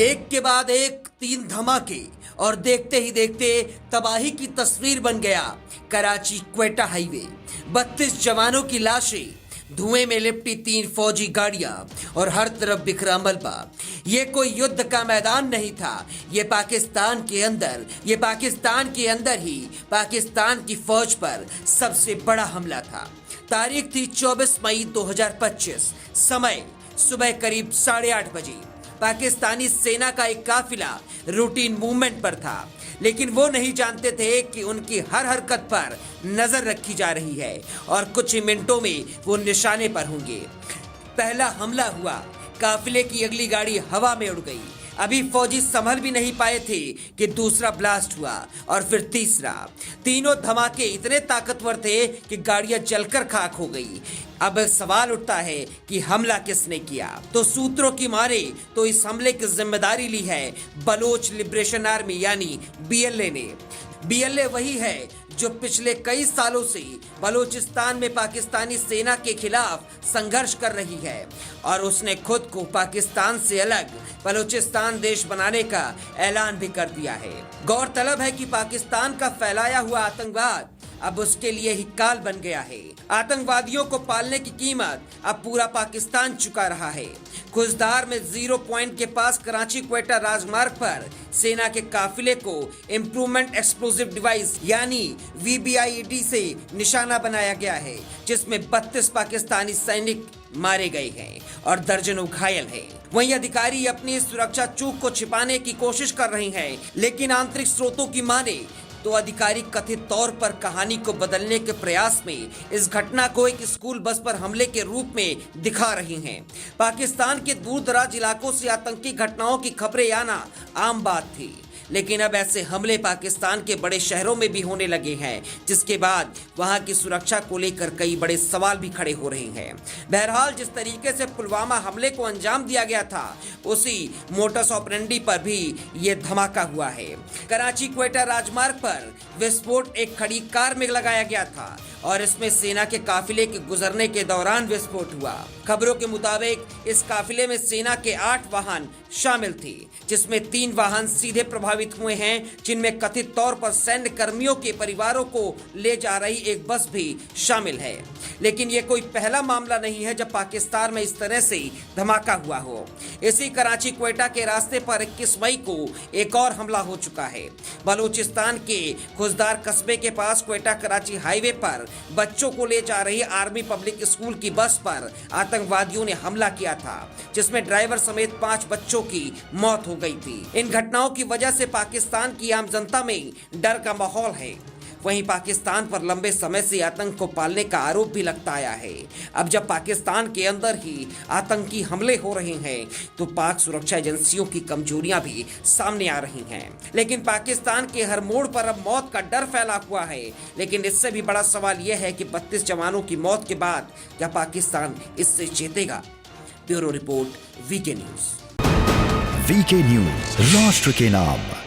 एक के बाद एक 3 धमाके और देखते ही देखते तबाही की तस्वीर बन गया कराची क्वेटा हाईवे। 32 जवानों की लाशें, धुएं में लिपटी 3 फौजी गाड़ियां और हर तरफ बिखरा मलबा। ये कोई युद्ध का मैदान नहीं था, ये पाकिस्तान के अंदर ही पाकिस्तान की फौज पर सबसे बड़ा हमला था। तारीख थी 24 मई 2025, समय सुबह करीब 8:30 बजे। पाकिस्तानी सेना का एक काफिला रूटीन मूवमेंट पर था, लेकिन वो नहीं जानते थे कि उनकी हर हरकत पर नजर रखी जा रही है और कुछ ही मिनटों में वो निशाने पर होंगे। पहला हमला हुआ, काफिले की अगली गाड़ी हवा में उड़ गई। अभी फौजी संभल भी नहीं पाए थे कि दूसरा ब्लास्ट हुआ और फिर तीसरा। तीनों धमाके इतने ताकतवर थे कि गाड़ियां जलकर खाक हो गई। अब सवाल उठता है कि हमला किसने किया? तो सूत्रों की मारे तो इस हमले की जिम्मेदारी ली है बलोच लिबरेशन आर्मी यानी बीएलए ने। बीएलए वही है जो पिछले कई सालों से बलूचिस्तान में पाकिस्तानी सेना के खिलाफ संघर्ष कर रही है और उसने खुद को पाकिस्तान से अलग बलूचिस्तान देश बनाने का ऐलान भी कर दिया है। गौरतलब है कि पाकिस्तान का फैलाया हुआ आतंकवाद अब उसके लिए ही काल बन गया है। आतंकवादियों को पालने की कीमत अब पूरा पाकिस्तान चुका रहा है। खुजदार में 0 पॉइंट के पास कराची क्वेटा राजमार्ग पर सेना के काफिले को इम्प्रूवमेंट एक्सप्लोजिव डिवाइस यानी VBIED से निशाना बनाया गया है, जिसमें 32 पाकिस्तानी सैनिक मारे गए हैं और दर्जनों घायल हैं। वहीं अधिकारी अपनी सुरक्षा चूक को छिपाने की कोशिश कर रहे हैं, लेकिन आंतरिक स्रोतों की माने तो अधिकारी कथित तौर पर कहानी को बदलने के प्रयास में इस घटना को एक स्कूल बस पर हमले के रूप में दिखा रही हैं। पाकिस्तान के दूर दराज इलाकों से आतंकी घटनाओं की खबरें आना आम बात थी, लेकिन अब ऐसे हमले पाकिस्तान के बड़े शहरों में भी होने लगे हैं, जिसके बाद वहां की सुरक्षा को लेकर कई बड़े सवाल भी खड़े हो रहे हैं। बहरहाल, जिस तरीके से पुलवामा हमले को अंजाम दिया गया था, उसी मोटस ऑपरेंडी पर भी ये धमाका हुआ है। कराची क्वेटा राजमार्ग पर विस्फोट एक खड़ी कार में लगाया गया था और इसमें सेना के काफिले के गुजरने के दौरान विस्फोट हुआ। खबरों के मुताबिक इस काफिले में सेना के 8 वाहन शामिल थे, जिसमें 3 वाहन सीधे प्रभावित हुए हैं, जिनमें कथित तौर पर सैन्य कर्मियों के परिवारों को ले जा रही एक बस भी शामिल है। लेकिन ये कोई पहला मामला नहीं है जब पाकिस्तान में इस तरह से धमाका हुआ हो। इसी कराची क्वेटा के रास्ते पर 21 मई को एक और हमला हो चुका है। बलूचिस्तान के खुजदार कस्बे के पास क्वेटा कराची हाईवे पर बच्चों को ले जा रही आर्मी पब्लिक स्कूल की बस पर आतंकवादियों ने हमला किया था, जिसमें ड्राइवर समेत 5 बच्चों की मौत हो गई थी। इन घटनाओं की वजह से पाकिस्तान की आम जनता में डर का माहौल है। वहीं पाकिस्तान पर लंबे समय से आतंक को पालने का आरोप भी लगता आया है। अब जब पाकिस्तान के अंदर ही आतंकी हमले हो रहे हैं, तो पाक सुरक्षा एजेंसियों की कमजोरियां भी सामने आ रही हैं। लेकिन पाकिस्तान के हर मोड़ पर अब मौत का डर फैला हुआ है। लेकिन इससे भी बड़ा सवाल यह है कि 32 जवानों की मौत के बाद क्या पाकिस्तान इससे चेतेगा? Bureau report, VK news. VK news, राष्ट्र के नाम।